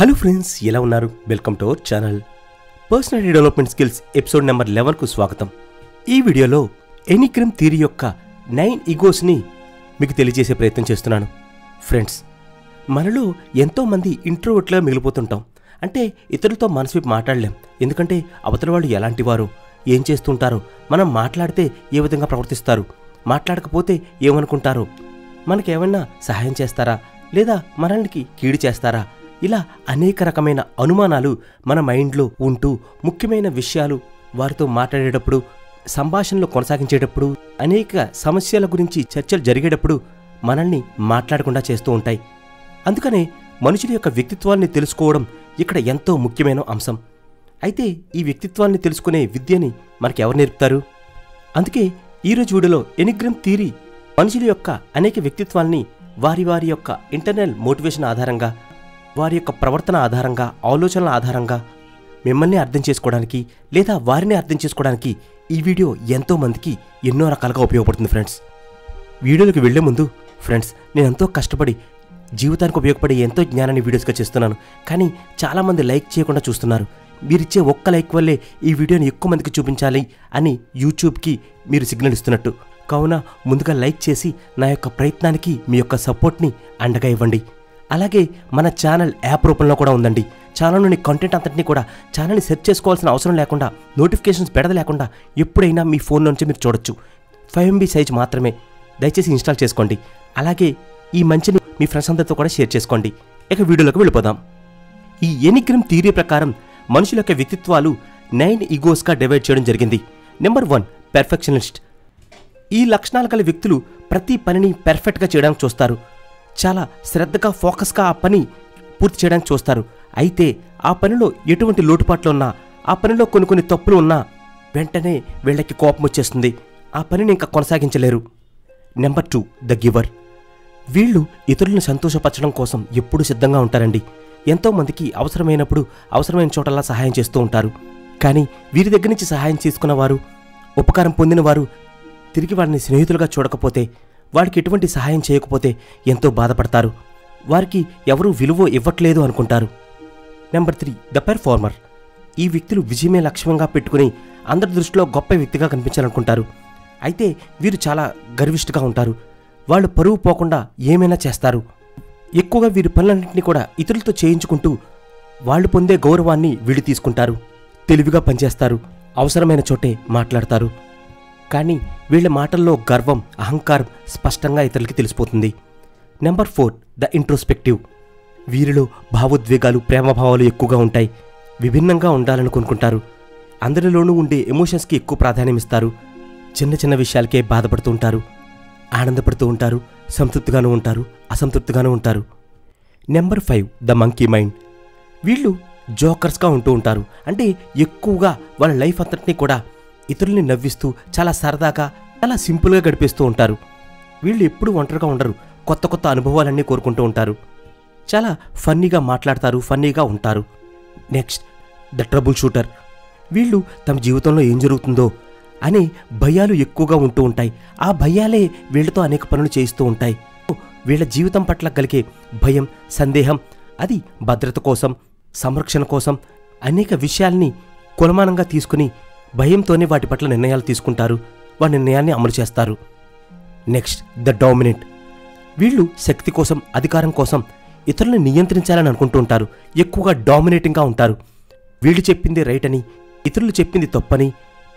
Hello friends, ఎలా ఉన్నారు? Welcome to our channel. Personality development skills episode number 11కు స్వాగతం. ఈ వీడియోలో ఎనిగ్రామ్ థియరీ యొక్క 9 ఈగోస్ని మీకు తెలియజేసే ప్రయత్నం చేస్తున్నాను. ఫ్రెండ్స్, మనలో ఎంతోమంది ఇంట్రోవర్ట్గా మిగిలిపోతుంటాం. అంటే ఇతరులతో మనసు విప్పి మాట్లాడలేం. ఎందుకంటే అవతల వాళ్ళు ఎలాంటి వారు, ఏం చేస్తుంటారో, మనం మాట్లాడితే ఏ విధంగా ప్రవర్తిస్తారు, మాట్లాడకపోతే ఏమనుకుంటారో, మనకేమన్నా సహాయం చేస్తారా లేదా మనల్ని కీడు చేస్తారా, ఇలా అనేక రకమైన అనుమానాలు మన మైండ్లో ఉంటూ ముఖ్యమైన విషయాలు వారితో మాట్లాడేటప్పుడు, సంభాషణలో కొనసాగించేటప్పుడు, అనేక సమస్యల గురించి చర్చలు జరిగేటప్పుడు మనల్ని మాట్లాడకుండా చేస్తూ ఉంటాయి. అందుకనే మనుషుల యొక్క వ్యక్తిత్వాన్ని తెలుసుకోవడం ఇక్కడ ఎంతో ముఖ్యమైన అంశం. అయితే ఈ వ్యక్తిత్వాన్ని తెలుసుకునే విద్యని మనకెవరు నేర్పుతారు? అందుకే ఈరోజు వీడియోలో ఎనిగ్రామ్ థియరీ మనుషుల యొక్క అనేక వ్యక్తిత్వాల్ని వారి వారి యొక్క ఇంటర్నల్ మోటివేషన్ ఆధారంగా, వారి యొక్క ప్రవర్తన ఆధారంగా, ఆలోచనల ఆధారంగా మిమ్మల్ని అర్థం చేసుకోవడానికి లేదా వారిని అర్థం చేసుకోవడానికి ఈ వీడియో ఎంతో మందికి ఎన్నో రకాలుగా ఉపయోగపడుతుంది. ఫ్రెండ్స్, వీడియోలోకి వెళ్లే ముందు ఫ్రెండ్స్, నేను ఎంతో కష్టపడి జీవితానికి ఉపయోగపడే ఎంతో జ్ఞానాన్ని వీడియోస్గా చేస్తున్నాను. కానీ చాలామంది లైక్ చేయకుండా చూస్తున్నారు. మీరిచ్చే ఒక్క లైక్ వల్లే ఈ వీడియోని ఎక్కువ మందికి చూపించాలి అని యూట్యూబ్కి మీరు సిగ్నల్ ఇస్తున్నట్టు. కావున ముందుగా లైక్ చేసి నా యొక్క ప్రయత్నానికి మీ యొక్క సపోర్ట్ని అండగా ఇవ్వండి. అలాగే మన ఛానల్ యాప్ రూపంలో కూడా ఉందండి. ఛానల్లోని కంటెంట్ అంతటినీ కూడా ఛానల్ని సెర్చ్ చేసుకోవాల్సిన అవసరం లేకుండా, నోటిఫికేషన్స్ పెడద లేకుండా ఎప్పుడైనా మీ ఫోన్ నుంచి మీరు చూడొచ్చు. 5 MB సైజ్ మాత్రమే. దయచేసి ఇన్స్టాల్ చేసుకోండి. అలాగే ఈ మంచిని మీ ఫ్రెండ్స్ అందరితో కూడా షేర్ చేసుకోండి. ఇక వీడియోలోకి వెళ్ళిపోదాం. ఈ ఎనిగ్రామ్ థియరీ ప్రకారం మనుషుల యొక్క వ్యక్తిత్వాలు 9 ఈగోస్గా డివైడ్ చేయడం జరిగింది. Number 1, perfectionist. ఈ లక్షణాలు గల వ్యక్తులు ప్రతి పనిని పెర్ఫెక్ట్గా చేయడానికి చూస్తారు. చాలా శ్రద్ధగా, ఫోకస్గా ఆ పని పూర్తి చేయడానికి చూస్తారు. అయితే ఆ పనిలో ఎటువంటి లోటుపాట్లు ఉన్నా, ఆ పనిలో కొన్ని తప్పులు ఉన్నా వెంటనే వీళ్ళకి కోపం వచ్చేస్తుంది. ఆ పనిని ఇంకా కొనసాగించలేరు. Number 2, the giver. వీళ్ళు ఇతరులను సంతోషపరచడం కోసం ఎప్పుడూ సిద్ధంగా ఉంటారండి. ఎంతోమందికి అవసరమైనప్పుడు అవసరమైన చోటల్లా సహాయం చేస్తూ ఉంటారు. కానీ వీరి దగ్గర నుంచి సహాయం తీసుకున్నవారు, ఉపకారం పొందినవారు తిరిగి వారిని స్నేహితులుగా చూడకపోతే, వారికి ఎటువంటి సహాయం చేయకపోతే ఎంతో బాధపడతారు. వారికి ఎవరూ విలువ ఇవ్వట్లేదు అనుకుంటారు. Number 3, the performer. ఈ వ్యక్తులు విజయమే లక్ష్యంగా పెట్టుకుని అందరి దృష్టిలో గొప్ప వ్యక్తిగా కనిపించాలనుకుంటారు. అయితే వీరు చాలా గర్విష్ఠగా ఉంటారు. వాళ్ళు పరువు పోకుండా ఏమైనా చేస్తారు. ఎక్కువగా వీరి పనులన్నింటినీ కూడా ఇతరులతో చేయించుకుంటూ వాళ్ళు పొందే గౌరవాన్ని వీళ్ళు తీసుకుంటారు. తెలివిగా పనిచేస్తారు. అవసరమైన చోటే మాట్లాడతారు. కానీ వీళ్ళ మాటల్లో గర్వం, అహంకారం స్పష్టంగా ఇతరులకి తెలిసిపోతుంది. Number 4, the introspective. వీరిలో భావోద్వేగాలు, ప్రేమభావాలు ఎక్కువగా ఉంటాయి. విభిన్నంగా ఉండాలని కొనుక్కుంటారు. అందరిలోనూ ఉండే ఎమోషన్స్కి ఎక్కువ ప్రాధాన్యం ఇస్తారు. చిన్న చిన్న విషయాలకే బాధపడుతూ ఉంటారు, ఆనందపడుతూ ఉంటారు, సంతృప్తిగానూ ఉంటారు, అసంతృప్తిగానూ ఉంటారు. Number 5, the monkey mind. వీళ్ళు జోకర్స్గా ఉంటూ ఉంటారు. అంటే ఎక్కువగా వాళ్ళ లైఫ్ అంతటినీ కూడా ఇతరుల్ని నవ్విస్తూ చాలా సరదాగా, చాలా సింపుల్గా గడిపేస్తూ ఉంటారు. వీళ్ళు ఎప్పుడూ ఒంటరిగా ఉండరు. కొత్త అనుభవాలన్నీ కోరుకుంటూ ఉంటారు. చాలా ఫన్నీగా మాట్లాడతారు, ఫన్నీగా ఉంటారు. Next, the trouble shooter. వీళ్ళు తమ జీవితంలో ఏం జరుగుతుందో అనే భయాలు ఎక్కువగా ఉంటూ ఉంటాయి. ఆ భయాలే వీళ్ళతో అనేక పనులు చేయిస్తూ ఉంటాయి. వీళ్ళ జీవితం పట్ల కలిగే భయం, సందేహం, అది భద్రత కోసం, సంరక్షణ కోసం అనేక విషయాల్ని కొలమానంగా తీసుకుని భయంతోనే వాటి పట్ల నిర్ణయాలు తీసుకుంటారు. వారి నిర్ణయాన్ని అమలు చేస్తారు. Next, the dominant. వీళ్ళు శక్తి కోసం, అధికారం కోసం ఇతరులను నియంత్రించాలని అనుకుంటూ ఉంటారు. ఎక్కువగా డామినేటింగ్గా ఉంటారు. వీళ్ళు చెప్పింది రైట్ అని, ఇతరులు చెప్పింది తప్పని,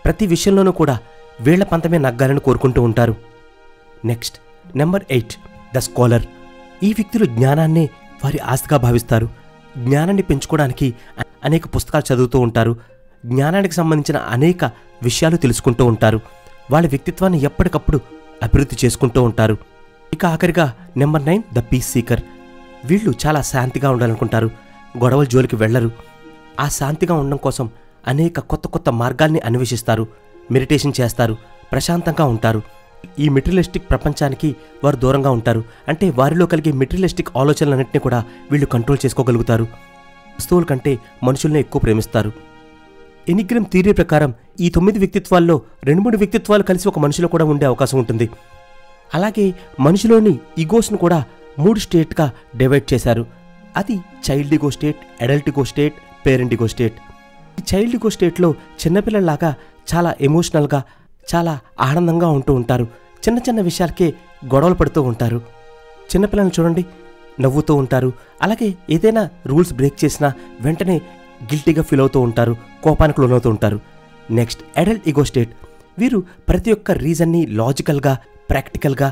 ప్రతి విషయంలోనూ కూడా వీళ్ల పంతమే నగ్గాలని కోరుకుంటూ ఉంటారు. Next, number 8, the scholar. ఈ వ్యక్తులు జ్ఞానాన్నే వారి ఆస్తిగా భావిస్తారు. జ్ఞానాన్ని పెంచుకోవడానికి అనేక పుస్తకాలు చదువుతూ ఉంటారు. జ్ఞానానికి సంబంధించిన అనేక విషయాలు తెలుసుకుంటూ ఉంటారు. వాళ్ళ వ్యక్తిత్వాన్ని ఎప్పటికప్పుడు అభివృద్ధి చేసుకుంటూ ఉంటారు. ఇక ఆఖరిగా నెంబర్ 9, ద పీస్ సీకర్. వీళ్ళు చాలా శాంతిగా ఉండాలనుకుంటారు. గొడవల జోలికి వెళ్లరు. ఆ శాంతిగా ఉండడం కోసం అనేక కొత్త మార్గాల్ని అన్వేషిస్తారు. మెడిటేషన్ చేస్తారు. ప్రశాంతంగా ఉంటారు. ఈ మెటీరియలిస్టిక్ ప్రపంచానికి వారు దూరంగా ఉంటారు. అంటే వారిలో కలిగే మెటీరియలిస్టిక్ ఆలోచనలన్నింటినీ కూడా వీళ్ళు కంట్రోల్ చేసుకోగలుగుతారు. వస్తువుల కంటే మనుషుల్ని ఎక్కువ ప్రేమిస్తారు. ఎనిగ్రామ్ థియరీ ప్రకారం ఈ 9 వ్యక్తిత్వాల్లో 2-3 వ్యక్తిత్వాలు కలిసి ఒక మనిషిలో కూడా ఉండే అవకాశం ఉంటుంది. అలాగే మనిషిలోని ఈగోస్ను కూడా 3 స్టేట్గా డివైడ్ చేశారు. అది child ego state, adult ego state, parent ego state. ఈ చైల్డ్ ఈగో స్టేట్లో చిన్నపిల్లలాగా చాలా ఎమోషనల్గా, చాలా ఆనందంగా ఉంటూ ఉంటారు. చిన్న చిన్న విషయాలకే గొడవలు పడుతూ ఉంటారు. చిన్నపిల్లల్ని చూడండి, నవ్వుతూ ఉంటారు. అలాగే ఏదైనా రూల్స్ బ్రేక్ చేసినా వెంటనే గిల్టీగా ఫీల్ అవుతూ ఉంటారు, కోపానికి లోనవుతూ ఉంటారు. Next adult ego state. వీరు ప్రతి ఒక్క రీజన్ని లాజికల్గా, ప్రాక్టికల్గా,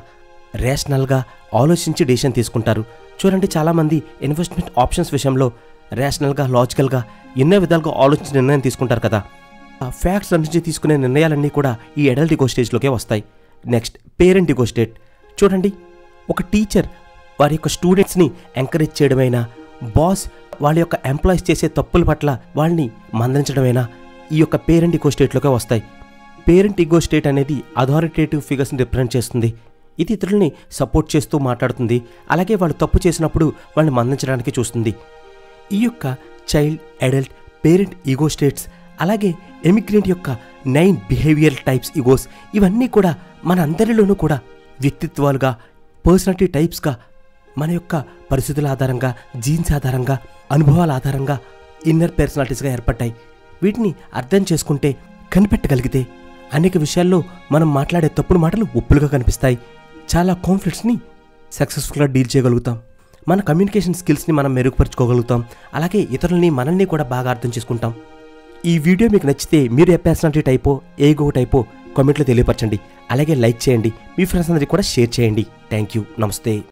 రేషనల్గా ఆలోచించి డెసిషన్ తీసుకుంటారు. చూడండి, చాలామంది ఇన్వెస్ట్మెంట్ ఆప్షన్స్ విషయంలో రేషనల్గా, లాజికల్గా ఎన్నో విధాలుగా ఆలోచించి నిర్ణయం తీసుకుంటారు కదా. ఆ ఫ్యాక్ట్స్ నుంచి తీసుకునే నిర్ణయాలన్నీ కూడా ఈ అడల్ట్ ఈగో స్టేజ్లోకే వస్తాయి. Next parent ego state. చూడండి, ఒక టీచర్ వారి యొక్క స్టూడెంట్స్ని ఎంకరేజ్ చేయడమైనా, బాస్ వాళ్ళ యొక్క ఎంప్లాయీస్ చేసే తప్పుల పట్ల వాళ్ళని మందలించడమైనా ఈ యొక్క పేరెంట్ ఈగో స్టేట్లోకే వస్తాయి. పేరెంట్ ఈగో స్టేట్ అనేది అథారిటేటివ్ ఫిగర్స్ని రిప్రజెంట్ చేస్తుంది. ఇది ఇతరులని సపోర్ట్ చేస్తూ మాట్లాడుతుంది. అలాగే వాళ్ళు తప్పు చేసినప్పుడు వాళ్ళని మందించడానికి చూస్తుంది. ఈ యొక్క child, adult, parent ego states, అలాగే ఎమిగ్రెంట్ యొక్క 9 బిహేవియరల్ టైప్స్ ఈగోస్, ఇవన్నీ కూడా మన అందరిలోనూ కూడా వ్యక్తిత్వాలుగా, పర్సనాలిటీ టైప్స్గా, మన యొక్క పరిస్థితుల ఆధారంగా, జీన్స్ ఆధారంగా, అనుభవాల ఆధారంగా ఇన్నర్ పర్సనాలిటీస్గా ఏర్పడ్డాయి. వీటిని అర్థం చేసుకుంటే, కనిపెట్టగలిగితే అనేక విషయాల్లో మనం మాట్లాడే తప్పుడు మాటలు ఒప్పులుగా కనిపిస్తాయి. చాలా కాన్ఫ్లిక్ట్స్ని సక్సెస్ఫుల్గా డీల్ చేయగలుగుతాం. మన కమ్యూనికేషన్ స్కిల్స్ని మనం మెరుగుపరుచుకోగలుగుతాం. అలాగే ఇతరులని, మనల్ని కూడా బాగా అర్థం చేసుకుంటాం. ఈ వీడియో మీకు నచ్చితే మీరు ఏ పర్సనాలిటీ టైపో, ఏ ఈగో టైపో కామెంట్లో తెలియపరచండి. అలాగే లైక్ చేయండి. మీ ఫ్రెండ్స్ అందరికీ కూడా షేర్ చేయండి. Thank you. నమస్తే.